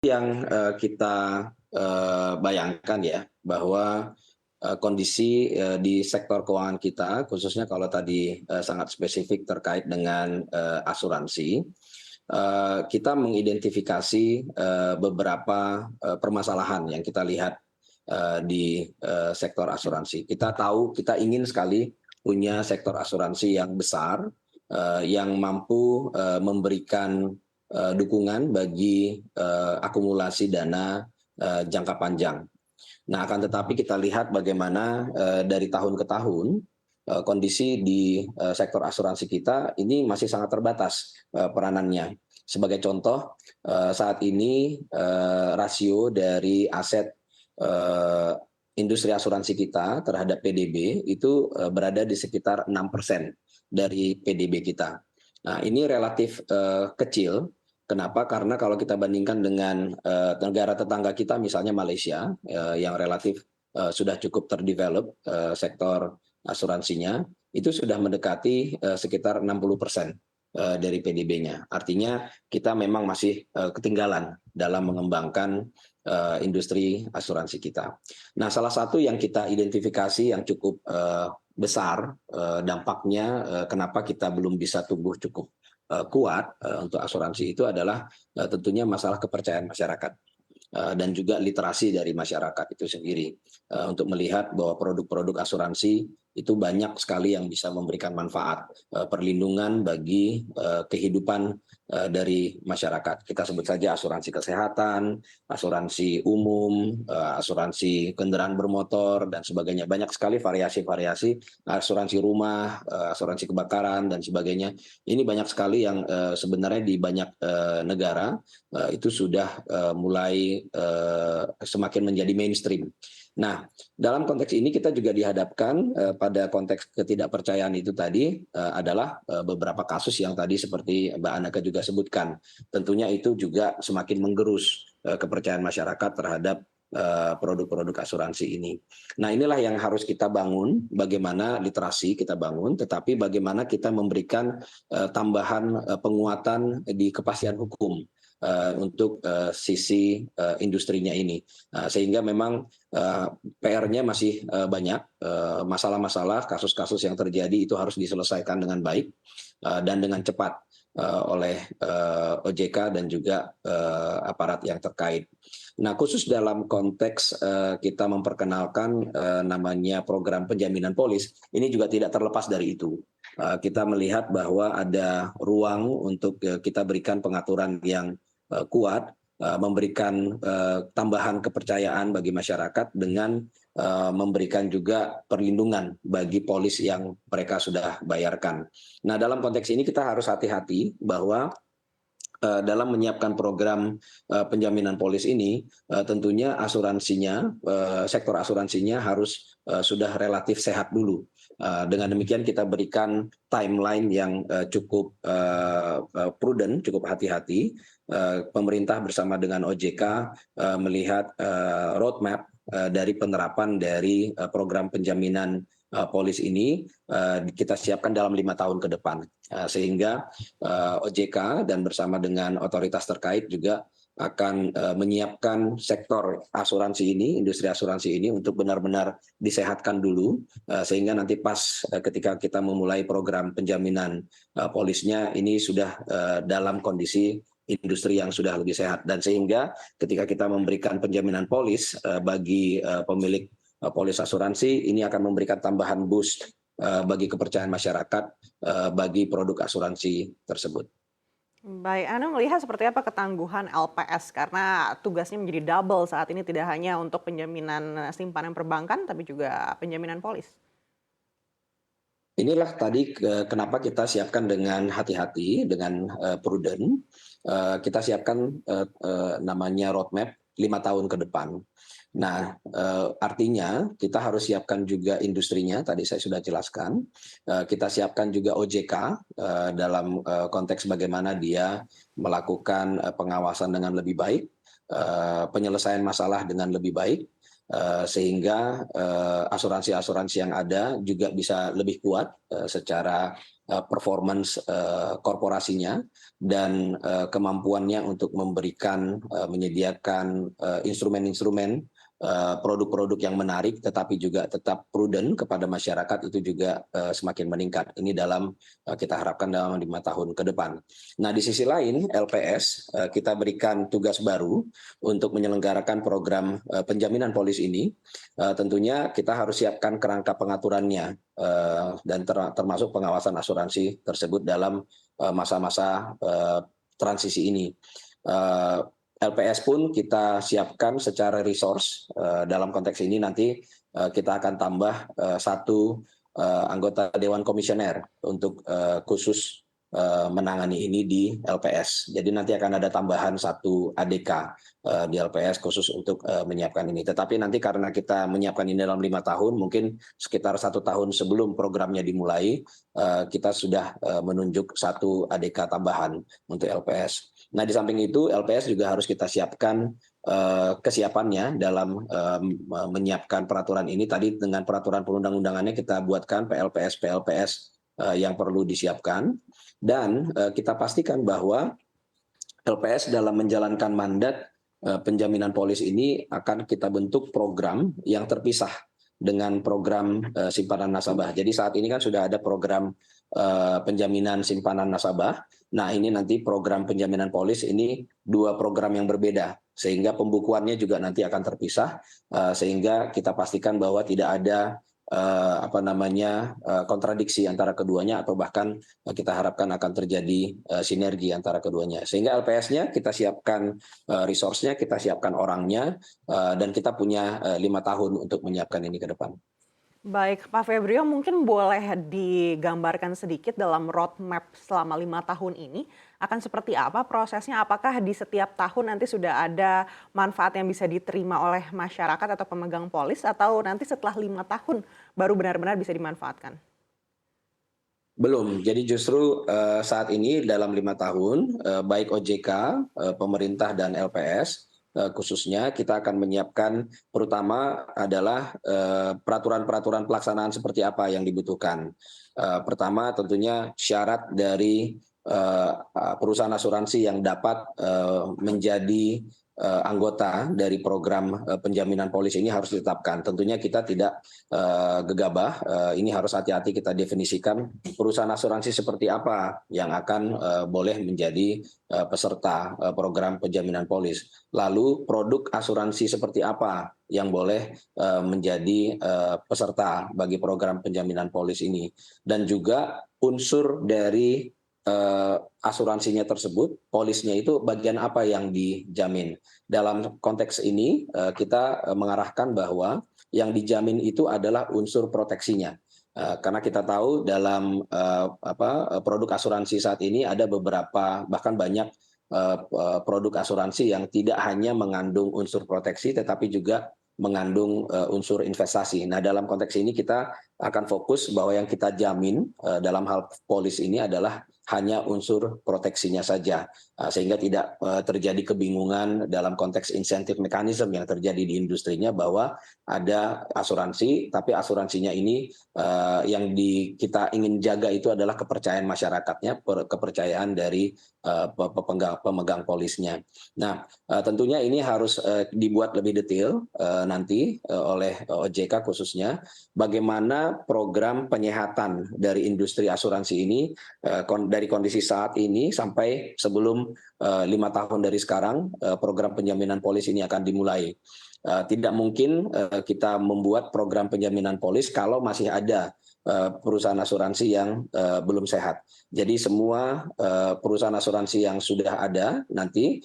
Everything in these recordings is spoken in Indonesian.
Yang kita bayangkan ya, bahwa kondisi di sektor keuangan kita, khususnya kalau tadi sangat spesifik terkait dengan asuransi, kita mengidentifikasi beberapa permasalahan yang kita lihat di sektor asuransi. Kita tahu kita ingin sekali punya sektor asuransi yang besar, yang mampu memberikan dukungan bagi akumulasi dana jangka panjang. Nah, akan tetapi kita lihat bagaimana dari tahun ke tahun kondisi di sektor asuransi kita ini masih sangat terbatas peranannya. Sebagai contoh, saat ini rasio dari aset eh, industri asuransi kita terhadap PDB itu berada di sekitar 6% dari PDB kita. Nah, ini relatif kecil. Kenapa? Karena kalau kita bandingkan dengan negara tetangga kita, misalnya Malaysia, yang relatif sudah cukup terdevelop sektor asuransinya, itu sudah mendekati sekitar 60% dari PDB-nya. Artinya kita memang masih ketinggalan dalam mengembangkan industri asuransi kita. Nah, salah satu yang kita identifikasi yang cukup besar dampaknya, kenapa kita belum bisa tumbuh cukup kuat untuk asuransi itu adalah tentunya masalah kepercayaan masyarakat dan juga literasi dari masyarakat itu sendiri untuk melihat bahwa produk-produk asuransi itu banyak sekali yang bisa memberikan manfaat perlindungan bagi kehidupan dari masyarakat. Kita sebut saja asuransi kesehatan, asuransi umum, asuransi kendaraan bermotor dan sebagainya. Banyak sekali variasi-variasi, asuransi rumah, asuransi kebakaran dan sebagainya. Ini banyak sekali yang sebenarnya di banyak negara itu sudah mulai semakin menjadi mainstream. Nah, dalam konteks ini kita juga dihadapkan pada konteks ketidakpercayaan itu tadi adalah beberapa kasus yang tadi seperti Mbak Anaka juga sebutkan. Tentunya itu juga semakin menggerus kepercayaan masyarakat terhadap produk-produk asuransi ini. Nah, inilah yang harus kita bangun, bagaimana literasi kita bangun, tetapi bagaimana kita memberikan tambahan penguatan di kepastian hukum untuk sisi industrinya ini, sehingga memang PR-nya masih banyak, masalah-masalah, kasus-kasus yang terjadi itu harus diselesaikan dengan baik dan dengan cepat oleh OJK dan juga aparat yang terkait. Nah, khusus dalam konteks kita memperkenalkan namanya program penjaminan polis, ini juga tidak terlepas dari itu. Kita melihat bahwa ada ruang untuk kita berikan pengaturan yang kuat, memberikan tambahan kepercayaan bagi masyarakat dengan memberikan juga perlindungan bagi polis yang mereka sudah bayarkan. Nah, dalam konteks ini kita harus hati-hati bahwa dalam menyiapkan program penjaminan polis ini, tentunya asuransinya, sektor asuransinya harus sudah relatif sehat dulu. Dengan demikian kita berikan timeline yang cukup prudent, cukup hati-hati. Pemerintah bersama dengan OJK melihat roadmap dari penerapan dari program penjaminan polis ini kita siapkan dalam 5 tahun ke depan, sehingga OJK dan bersama dengan otoritas terkait juga akan menyiapkan sektor asuransi ini, industri asuransi ini untuk benar-benar disehatkan dulu, sehingga nanti pas ketika kita memulai program penjaminan polisnya ini sudah dalam kondisi industri yang sudah lebih sehat, dan sehingga ketika kita memberikan penjaminan polis bagi pemilik polis asuransi, ini akan memberikan tambahan boost bagi kepercayaan masyarakat bagi produk asuransi tersebut. Baik, Anda melihat seperti apa ketangguhan LPS karena tugasnya menjadi double saat ini tidak hanya untuk penjaminan simpanan perbankan tapi juga penjaminan polis? Inilah tadi kenapa kita siapkan dengan hati-hati, dengan prudent. Kita siapkan namanya roadmap 5 tahun ke depan. Nah, artinya kita harus siapkan juga industrinya, tadi saya sudah jelaskan. Kita siapkan juga OJK dalam konteks bagaimana dia melakukan pengawasan dengan lebih baik, penyelesaian masalah dengan lebih baik, sehingga asuransi-asuransi yang ada juga bisa lebih kuat secara performance korporasinya dan kemampuannya untuk menyediakan instrumen-instrumen produk-produk yang menarik tetapi juga tetap prudent kepada masyarakat itu juga semakin meningkat. Ini kita harapkan dalam 5 tahun ke depan. Nah, di sisi lain LPS kita berikan tugas baru untuk menyelenggarakan program penjaminan polis ini. Tentunya kita harus siapkan kerangka pengaturannya dan termasuk pengawasan asuransi tersebut dalam masa-masa transisi ini. LPS pun kita siapkan secara resource. Dalam konteks ini nanti kita akan tambah satu anggota Dewan Komisioner untuk khusus menangani ini di LPS. Jadi nanti akan ada tambahan satu ADK di LPS khusus untuk menyiapkan ini. Tetapi nanti karena kita menyiapkan ini dalam 5 tahun, mungkin sekitar 1 tahun sebelum programnya dimulai, kita sudah menunjuk satu ADK tambahan untuk LPS. Nah, di samping itu LPS juga harus kita siapkan kesiapannya dalam menyiapkan peraturan ini. Tadi dengan peraturan perundang-undangannya kita buatkan PLPS yang perlu disiapkan dan kita pastikan bahwa LPS dalam menjalankan mandat penjaminan polis ini akan kita bentuk program yang terpisah dengan program simpanan nasabah. Jadi saat ini kan sudah ada program penjaminan simpanan nasabah. Nah, ini nanti program penjaminan polis ini 2 program yang berbeda, sehingga pembukuannya juga nanti akan terpisah, sehingga kita pastikan bahwa tidak ada kontradiksi antara keduanya atau bahkan kita harapkan akan terjadi sinergi antara keduanya. Sehingga LPS-nya kita siapkan resource-nya, kita siapkan orangnya, dan kita punya 5 tahun untuk menyiapkan ini ke depan. Baik, Pak Febrio, mungkin boleh digambarkan sedikit dalam roadmap selama 5 tahun ini akan seperti apa prosesnya? Apakah di setiap tahun nanti sudah ada manfaat yang bisa diterima oleh masyarakat atau pemegang polis, atau nanti setelah 5 tahun baru benar-benar bisa dimanfaatkan? Belum. Jadi justru saat ini dalam 5 tahun, baik OJK, pemerintah dan LPS, khususnya kita akan menyiapkan terutama adalah peraturan-peraturan pelaksanaan seperti apa yang dibutuhkan. Pertama tentunya syarat dari perusahaan asuransi yang dapat menjadi anggota dari program penjaminan polis ini harus ditetapkan. Tentunya kita tidak gegabah, ini harus hati-hati kita definisikan perusahaan asuransi seperti apa yang akan boleh menjadi peserta program penjaminan polis. Lalu produk asuransi seperti apa yang boleh menjadi peserta bagi program penjaminan polis ini. Dan juga unsur dari asuransinya tersebut, polisnya itu bagian apa yang dijamin. Dalam konteks ini kita mengarahkan bahwa yang dijamin itu adalah unsur proteksinya. Karena kita tahu dalam produk asuransi saat ini ada beberapa bahkan banyak produk asuransi yang tidak hanya mengandung unsur proteksi tetapi juga mengandung unsur investasi. Nah, dalam konteks ini kita akan fokus bahwa yang kita jamin dalam hal polis ini adalah hanya unsur proteksinya saja, sehingga tidak terjadi kebingungan dalam konteks insentif mekanisme yang terjadi di industrinya bahwa ada asuransi, tapi asuransinya ini yang kita ingin jaga itu adalah kepercayaan masyarakatnya, kepercayaan dari pemegang polisnya. Nah, tentunya ini harus dibuat lebih detail nanti oleh OJK khususnya, bagaimana program penyehatan dari industri asuransi ini dari kondisi saat ini sampai sebelum 5 tahun dari sekarang program penjaminan polis ini akan dimulai. Tidak mungkin kita membuat program penjaminan polis kalau masih ada perusahaan asuransi yang belum sehat. Jadi semua perusahaan asuransi yang sudah ada nanti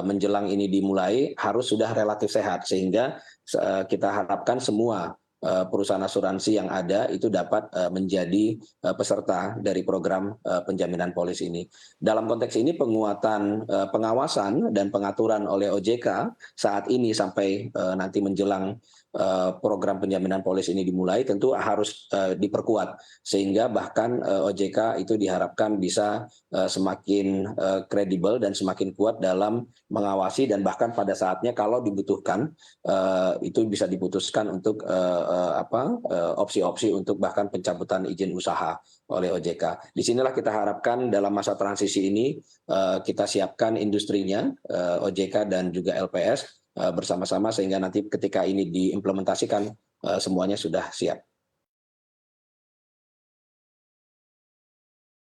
menjelang ini dimulai harus sudah relatif sehat, sehingga kita harapkan semua perusahaan asuransi yang ada itu dapat menjadi peserta dari program penjaminan polis ini. Dalam konteks ini penguatan pengawasan dan pengaturan oleh OJK saat ini sampai nanti menjelang program penjaminan polis ini dimulai tentu harus diperkuat sehingga bahkan OJK itu diharapkan bisa semakin kredibel dan semakin kuat dalam mengawasi dan bahkan pada saatnya kalau dibutuhkan itu bisa diputuskan untuk opsi-opsi untuk bahkan pencabutan izin usaha oleh OJK. Disinilah kita harapkan dalam masa transisi ini kita siapkan industrinya OJK dan juga LPS bersama-sama sehingga nanti ketika ini diimplementasikan semuanya sudah siap.